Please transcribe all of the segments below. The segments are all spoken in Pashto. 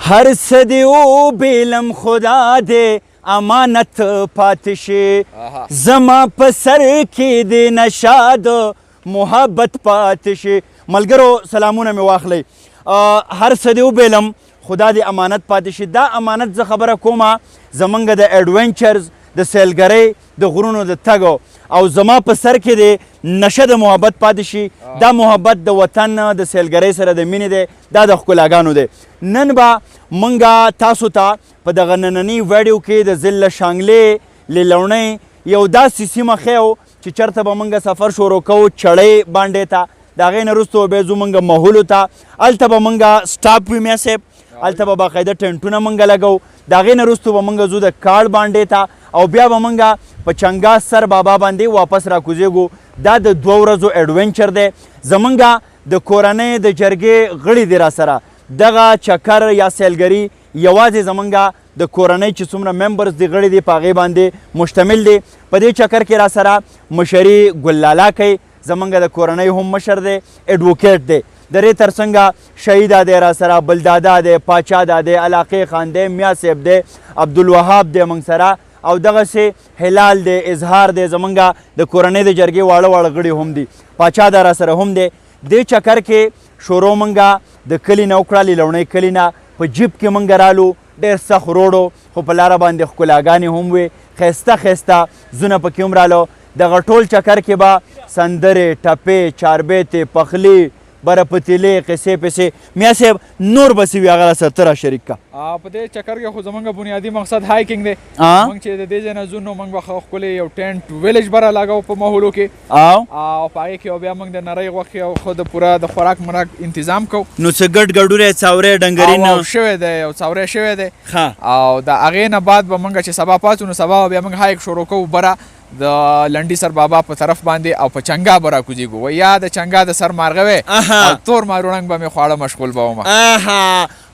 هر څه دې وبېلم خدا دې امانت پاتې شي زما په سر کې دې نشه د محبت پاتې شي. ملګرو سلامونه مې واخلئ. هر څه دې وبېلم خدا دې امانت پاتې شي. دا امانت زه خبره کومه زمونږ د ایډونچرز د سیلګرۍ د غرونو د تګو او زما په سر کې د نشه د محبت پاتې شي. دا محبت د وطن د سیلګرۍ سره د مینې دی، دا د ښکلاګانو دی. نن به موږ تاسو ته په دغه ننني ویډیو کې د ضلع شانګلې لیلوڼۍ یو داسې سیمه ښیو چې چېرته به موږ سفر شروع کوو چړۍ بانډې ته. د هغې نه وروسته به ځو موږ مهولو ته. هلته به موږ سټاپ وي میا صاحب، هلته به باقاعده ټنټونه موږ لګو. د هغې نه وروسته به موږ ځو د کاړ بانډې ته او بیا به موږ په چنګاز سر بابا باندې واپس راکوزېږو. دا د 2 ورځو ایډونچر دی. زمونږ د کورنۍ د جرګې غړي دي را سره. دغه چکر یا سیلګري یوازې زمونږ د کورنۍ چې څومره ممبرز دي غړي دي په هغې باندې مشتمل دی. په دې چکر کې را سره مشري ګللالا کوي، زمونږ د کورنۍ هم مشر دی، ایډوکیټ دی. د دې تر څنګه شهیده دی را سره، بلدادا دی، پاچا دا دی، علاقې خان دی، میا صاحب دی، عبدالوهاب دی موږ سره، او دغسې هلال دی، اظهار دی، زمونږ د کورنۍ د جرګې واړه واړه غړي هم دي، پاچا دا را سره هم دی. دې چکر کې شروع موږ د کلي نه وکړه، لیلوڼۍ کلي نه په جیپ کې موږ رالو. ډېر سخت روډ خو په لاره باندې ښکلاګانې هم وې، ښایسته ښایسته زونه پکې هم رالو. دغه ټول چکر کې به سندرې، ټپې، چاربیتې، پخلي، بره پتیلې، قصې پسې. میا صاحب نور به څه وي هغه راسره ته را شریک که. په دې چکر کې خو زموږ بنیادي مقصد هایکنګ دی. موږ چې د دې ځای نه ځو نو موږ به ښکلی یو ټینټ ویلیج به رالاګو په مهولو کې او په هغې کې بیا موږ د نرۍ غوښې او خو د پوره د خوراک مراک انتظام کوو. نو څه ګډ ګډوری څاوری ډنګرین شوی دی او څاوری شوی دی او د هغې نه بعد به موږ چې سبا پاڅو نو سبا بیا موږ هایک شروع کوو بره د لنډي سر بابا په طرف باندې او په چنګا به راکوزېږو. و یا د چنګا د سر مارغه وې او تور ماروړنګ به مې خواړه مشغول به ومه.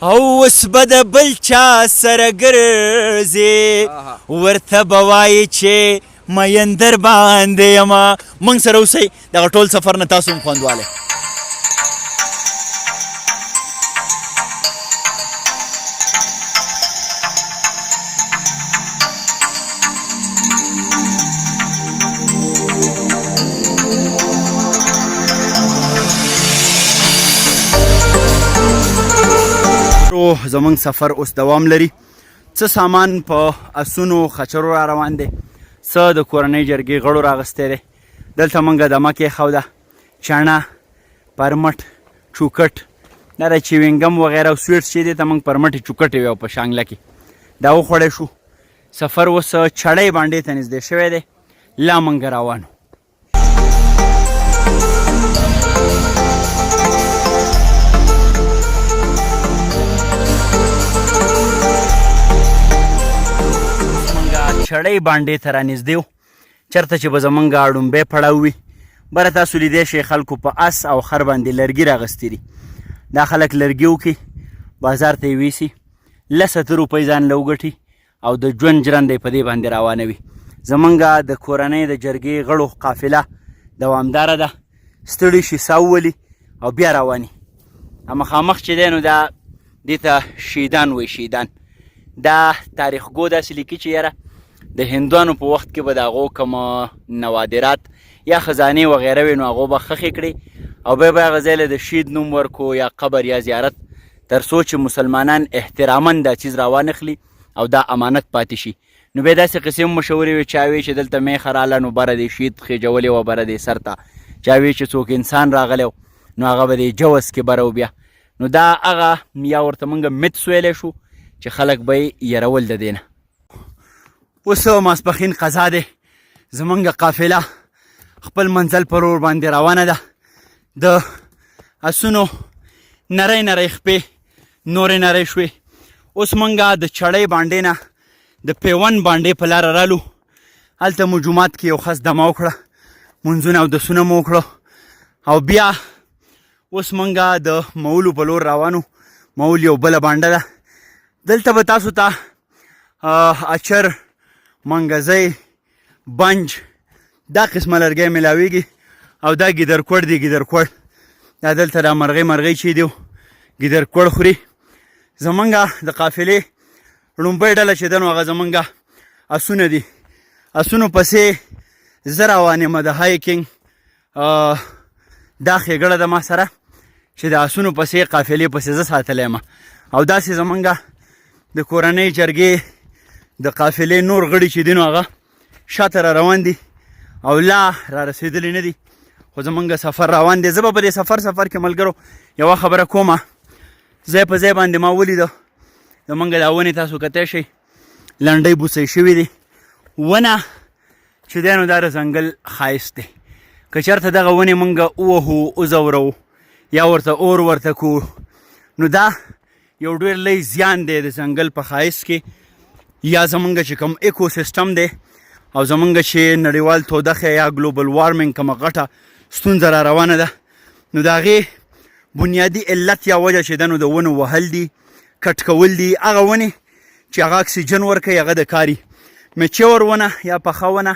او اوس به د بل چا سره ګرځې ورته به وایې چې مین در باندې یمه. موږ سره اوسئ، دغه ټول سفر نه تاسو هم خوند والئ. زمونږ سفر اوس دوام لري. څه سامان په اسونو خچرو را روان دی، څه د کورنۍ جرګې غړو راغستی دی. دلته موږ دمه کېښوده، چڼه، پرمټ، چوکټ، دا د چیوینګم وغیره او سویټس چې دی ته موږ پرمټې چوکټې وې په شانګله کې دا وخوړی شو. سفر اوس چړۍ بانډې ته نږدې شوی دی، لا موږ روانو. چړۍ بانډې ته رانږدې وو، چېرته چې به زمونږ اړومبی پړاو وي. بره تاسو لیدی شئ خلکو په اس او خر باندې لرګي راغستي دي. دا خلک لرګي وکړي بازار ته یې ویسي، 200 روپۍ ځان له وګټي او د ژوند ژرنده یې په دې باندې روانوي. زمونږ د کورنۍ د جرګې غړو قافله دوامداره ده، ستړي شي ساه وولي او بیا رواني. مخامخ چې دی نو دا دې ته شیدان وایي. شیدان دا تاریخ ګو داسې لیکي چې یاره د هندوانو په وخت کې به د هغو کوم نوادرات یا خزانې وغیره وي نو هغو به ښخې کړي او بیا به هغه ځای له د شید نوم ورکو یا قبر یا زیارت تر څو چې مسلمانان احتراما دا چیز راوانخلي او دا امانت پاتې شي. نو بیا داسې قصې هم مشهورې وي، چا وی چې دلته میخه راله نو بره دې شید خېجولې وه بره دې سر ته، چا وی چې څوک انسان راغلی نو هغه به دې جوز کې بره و. بیا نو دا هغه یا ورته موږ میتس ویلی شو چې خلک به یې یرول د دې نه. اوس ماسپښین قضا دی، زمونږ قافله خپل منزل پر اور باندې روانه ده. د اسونو نری نری خپې نورې نری شوې. اوس موږ د چړۍ بانډې نه د پیون بانډې په لاره رالو. هلته مو جومات کې یو خس دمه وکړه، منځونه او دسونه مو وکړو او بیا اوس موږ د مولو په لور روانو. مول یو بله بانډه ده. دلته به تاسو ته اچر، منګزی، بنج دا قسمه لرګی میلاویږي او دا ګیدرکوړ دی. ګیدرکوړ دا دلته دا مرغۍ چې دی ګیدرکوړ خوري. زمونږ د قافلې لومبۍ ډله چې ده نو هغه زمونږ اسونه دي. اسونو پسې زه روان یم د هایکنګ دا ښېګړه ده ما سره چې د اسونو پسې قافلې پسې زه ساتلی یم او داسې زمونږ د کورنۍ جرګې د قافلې نور غړي چې دي نو هغه شاته را روان دي او لا را رسېدلي نه دي خو زمونږ سفر روان دی. زه به په دې سفر کې ملګرو یوه خبره کومه. ځای په ځای باندې ما ولیده زمونږ دا ونې تاسو کتی شئ لنډۍ بوسۍ شوي دي. ونه چې دی نو دا د ځنګل ښایست دی. که چېرته دغه ونې مونږ ووهو وځورو یا ورته اور ورته کړو نو دا یو ډېر لوی زیان دی د ځنګل په ښایست کې یا زمونږ چې کوم ایکو سیسټم دی او زمونږ چې نړیوال تودوخه یا ګلوبل وارمنګ کومه غټه ستونزه را روانه ده نو د هغې بنیادي علت یا وجه چې ده نو د ونو وهل دي کټ کول دي. هغه ونې چې هغه اکسیجن ورکوي هغه د کاري میچور ونه یا پخه ونه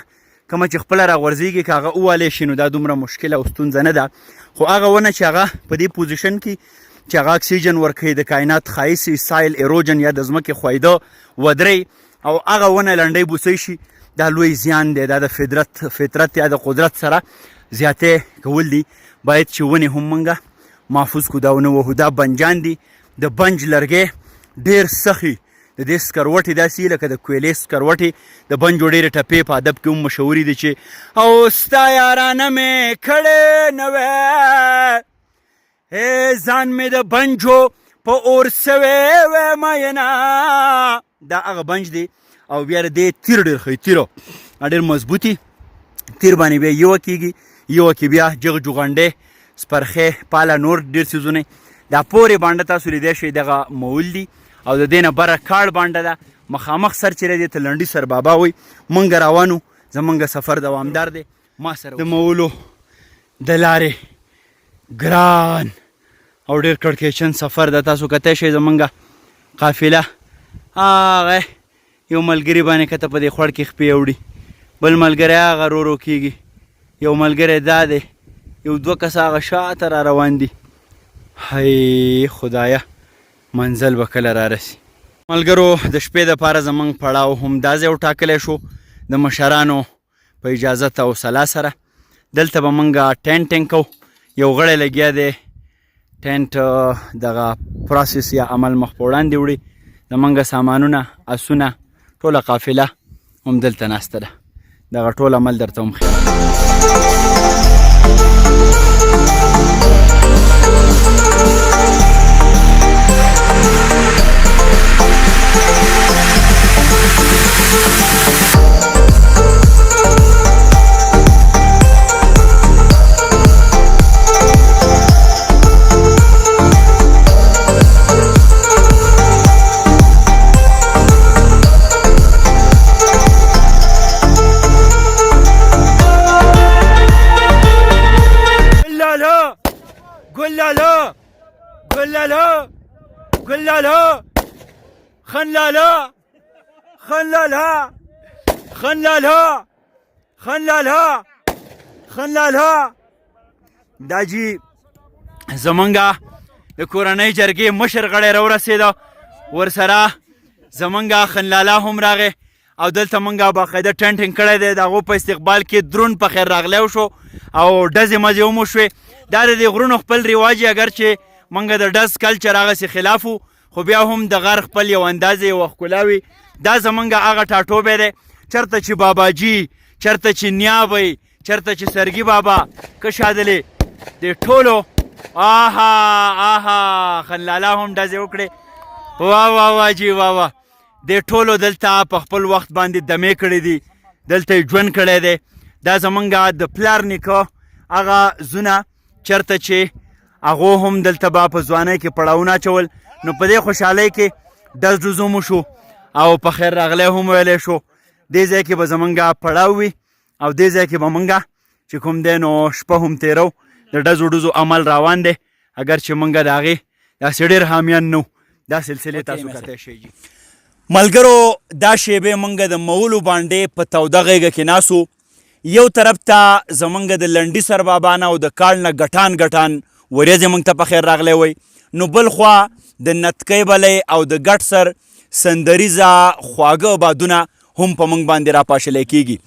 کومه چې خپله راغورځېږي که هغه ووالی شي نو دا دومره مشکل او ستونزه نه ده. خو هغه ونه چې هغه په دې پوزیشن کې چې هغه اکسیجن ورکوي د کائنات ښایست سایل ایروجن یا د ځمکې ښویده ودرې او هغه ونه لنډۍ بوسۍ شي دا لوی زیان دی. دا د فطرت یا د قدرت سره زیاتی کول دي. باید چې ونې هم موږ محفوظ کړو دا ونه وهو. دا بنجان دي د بنج لرګی ډېر سخي د دې سکروټې داسې لکه د کویلې سکروټې د بنجو ډېرې ټپې په ادب کې هم مشهورې دي چې او ستا یارانه مې کړې نه وی ځان مې د بنجو په اور سوی وی مینه. دا هغه بنج دی او بیا د دې تیر ډېر ښه تیره ډېر مضبوطي تیر باندې بیا یوه کېږي یوه کې بیا جغ جغنډې سپرخې پاله نور ډېر څیزونه. دا پورې بانډه تاسو لیدی شئ دغه مول دي او د دې نه بره کاړ بانډه ده. مخامخ سر چې دی ته لنډي سر بابا وایي. مونږ روانو زمونږ سفر دوامدار دی. ما سره د مولو د لارې ګران او ډېر کړکېچن سفر ده. تاسو کتی شئ زمونږ قافله هغه یو ملګري باندې کته په دې خوړ کې خپې وړي بل ملګری هغه رو کېږي یو ملګری دا دی یو دوه کسه هغه شاته را روان دي. هی خدایه منزل به کله را رسي. ملګرو د شپې دپاره زموږ پړاو همدا ځای وټاکلی شو د مشرانو په اجازت او سلا سره. دلته به موږ ټینټینګ کوو. یو غړی لګیا دی ټینټ دغه پروسس یا عمل مخ په وړاندې وړي. زموږ سامانونه اسونه ټوله قافله هم دلته ناسته ده. دغه ټول عمل درته هم ښیم. خنلاله دا جی زمونږه د کورنۍ جرګې مشر غړی راورسېده ورسره زمونږه خنلاله هم راغی او دلته مونږه باقاعده ټینټینګ کړی دی. د هغو په استقبال کې درون په خیر راغلی شو او ډزې مزې هم وشوې. دا د دې غرونو خپل رواج اگر چې مونږ د ډز کلچر هغسې خلاف وو خو بیا هم د غر خپل یو اندازې یوه ښکلا وي. دا زمونږ هغه ټاټوبی دی چېرته چې باباجي چېرته چې نیابی چېرته چې سرګي بابا که شادلې د ټولو آها خنلاله هم ډزې وکړې. واه واه واه جي واه واه د ټولو دلته په خپل وخت باندې دمې کړې دي دلته یې ژوند کړی دی. دا زمونږ د پلار نیکه هغه زونه چېرته چې هغو هم دلته به په ځوانۍ کې پړاوونه اچول نو په دې خوشحالۍ کې ډز ډوز هم وشو او په خیر راغلی هم ویلی شو. دې ځای کې به زمونږ پړاو وي او دې ځای کې به مونږ چې کوم دی نو شپه هم تېرو. د ډزو ډوزو عمل روان دی اگر چې مونږ د هغې داسې ډېر حامیان نه دا سلسلې تاسو کتی شئ. ملګرو دا شیبې مونږ د مولو باندې په توده غېږه کې ناسو. یو طرف ته زمونږ د لنډي سر بابا نه او د کال نه ګټان ورېځې مونږ ته په خیر راغلی وی نو بل خوا د نتکۍ بلی او د ګډ سر سندریزه خواږه بادونه هم په موږ باندې راپاشلی کیږي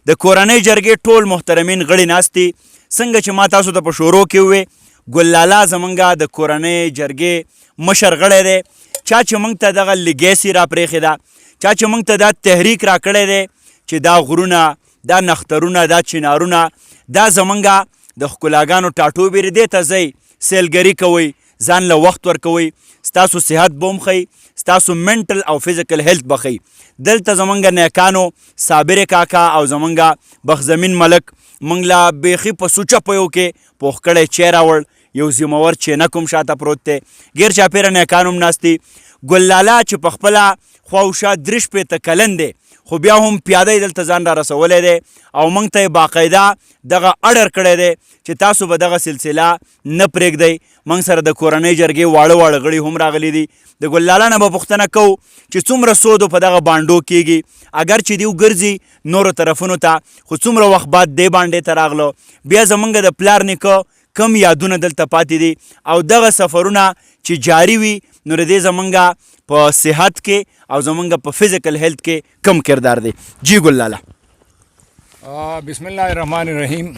د کورنۍ جرګې ټول محترمین غړي ناست دي څنګه چې ما تاسو ته په شروع کې ووې ګل لالا زمونږ د کورنۍ جرګې مشر غړی دی چا چې موږ ته دغه لیګیسي راپرېښې ده چا چې موږ ته دا تحریک راکړی دی چې دا غرونه دا نخترونه دا چنارونه دا زمونږ د ښکلاګانو ټاټوبې دې ته ځئ سیلګري کوئ ځان له وخت ورکوئ ستاسو صحت به هم ښئ ستاسو منټل او فزیکل هیلث به ښئ دلته زمونږ نیکانو صابر کاکا او زمونږ بخزمین ملک موږ لا بیخي په سوچه پیو کې پوخ کړی چای راوړ یو ذمور چینک هم شاته پروت دی غیر چاپېره نیکان هم ناست دي ګل لالا چې په خپله خواوشا 3 کلن دی خو بیا هم پیاده یې دلته ځان را رسولی دی او موږ ته یې باقاعده دغه اډر کړی دی چې تاسو به دغه سلسله نه پرېږدئ موږ سره د کورنۍ جرګې واړه غړي هم راغلي دي د ګل لالا نه به پوښتنه کوو چې څومره سودو په دغه بانډو کیږي اگر چې دیو ګرځي نورو طرفونو ته خو څومره وخت بعد دې بانډې ته راغلو بیا زمونږ د پلار نیکه کم یادونه دلته پاتې دي او دغه سفرونه چې جاري وي نو د دې زمونږ په صحت کې او زمونږ په فزیکل هیلث کې کم کردار دی جی ګل لالا بسم الله الرحمن الرحیم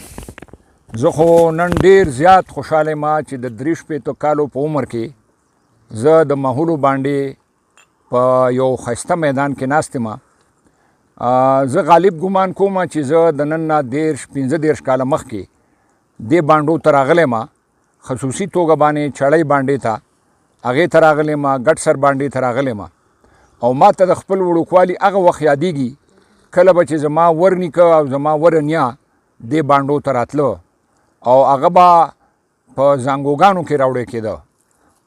زه خو نن ډیر زیات خوشحاله ما چې د 3 کالو په عمر کې زه د ماحولو باندې په یو ښایسته میدان کې ناست یم زه غالب ګمان کوم چې زه د نن نه 15 کاله مخکې دې بانډو ته راغلی ما خصوصي توګه باندې چړی بانډې ته هغې ته راغلی ما ګډ سر بانډې ته راغلی ما او ما ته د خپل وړوکوالي هغه وخت یادېږي کله به چې زما ور نیکه او زما ور نیا دې بانډو ته راتله او هغه به په زانګوګانو کې راوړی کېده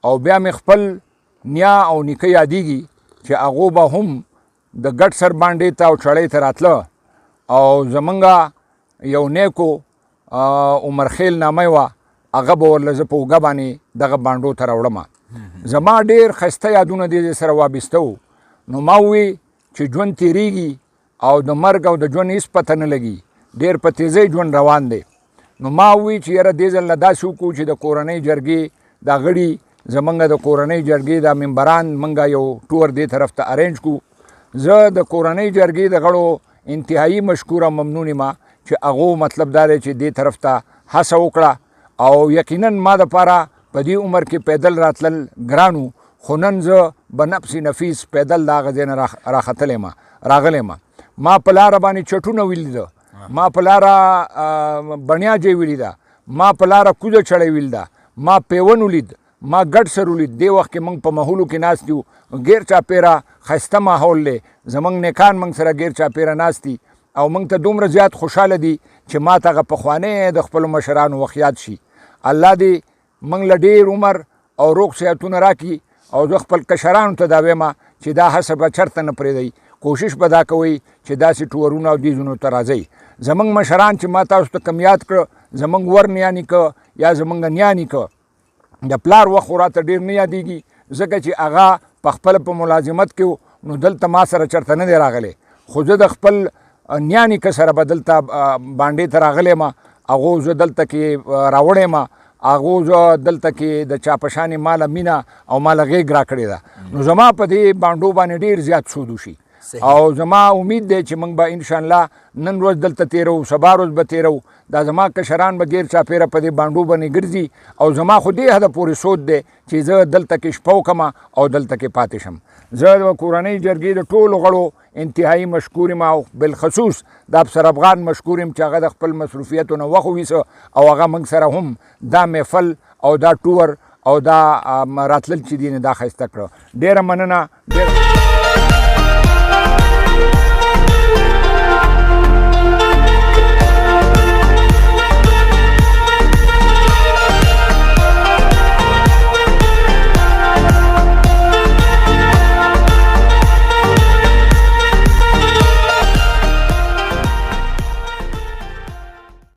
او بیا مې خپل نیا او نیکه یادېږي چې هغو به هم د ګډ سر بانډې ته او چړۍ ته راتله او زمونږ یو نیکو عمرخیل نامه وه هغه به ورله زه په اوږه باندې دغه بانډو ته راوړم زما ډېر ښایسته یادونه دې سره وابسته وو نو ما ووی چې ژوند تېرېږي او د مرګ او د ژوند هېڅ پته نه لګي ډېر په تیزۍ ژوند روان دی نو ما ووی چې یاره دې ځل نه داسې وکړو چې د کورنۍ جرګې دا غړي زمونږ د کورنۍ جرګې دا ممبران موږ یو ټور دې طرف ته ارینج کړو زه د کورنۍ جرګې د غړو انتهایی مشکوره ممنون یم چې هغو مطلب دا دی چې دې طرف ته هڅه وکړه او یقینا ما دپاره په دې عمر کې پیدل راتلل ګران وو خو نن زه بنفس نفیس پیدل د هغه ځای نه راختلی راغلی ما په لاره باندې چټونه ویلي ده ما په لاره بڼیا جای ویلي ده ما په لاره کوزه چړی ویل ده ما پیون ولید ما ګډ سر ولید دې وخت کې موږ په ماحولو کې ناست یو غیر چاپېره ښایسته ماحول دی زموږ نیکان موږ سره غیر چاپېره ناست دي او موږ ته دومره زیات خوشحاله دي چې ما ته هغه پخوانی د خپلو مشرانو وخت یاد شي الله دې موږ له ډېر عمر او روغ صحتونه راکړي او زه خپل کشرانو ته دا وایم چې دا هڅه به چېرته نه پرېږدئ کوشش به دا کوئ چې داسې ټورونه او دیزونو ته راځئ زموږ مشران چې ما تاسو ته کم یاد کړه زموږ ور نیا نیکه یا زموږ نیا نیکه د پلار وخت خو راته ډېر نه یادېږي ځکه چې هغه په خپله په ملازمت کې نو دلته ما سره چېرته نه دی راغلی خو زه د خپل نیا نیکه سره به دلته بانډې ته راغلی یم هغو زه دلته کې راوړی یم هغو زه دلته کې د چا په شانې ماله مینه او ماله غېږ راکړې ده نو زما په دې بانډو باندې ډېر زیات سود وشي او زما امید دی چې موږ به انشاءالله نن ورځ دلته تیرو سبا ورځ به تیرو دا زما کشران به غیر چاپېره په دې بانډو باندې ګرځي او زما خو دې حده پورې سوچ دی چې زه دلته کې شپه وکړم او دلته کې پاتې شم زه د کورنۍ جرګې د ټولو غړو انتهایی مشکور یم او بالخصوص د افسر افغان مشکور یم چې هغه د خپل مصروفیتو نه وخت وویسه او هغه موږ سره هم دا محفل او دا ټور او دا راتلل چې دی نه دا ښایسته کړه ډېره مننه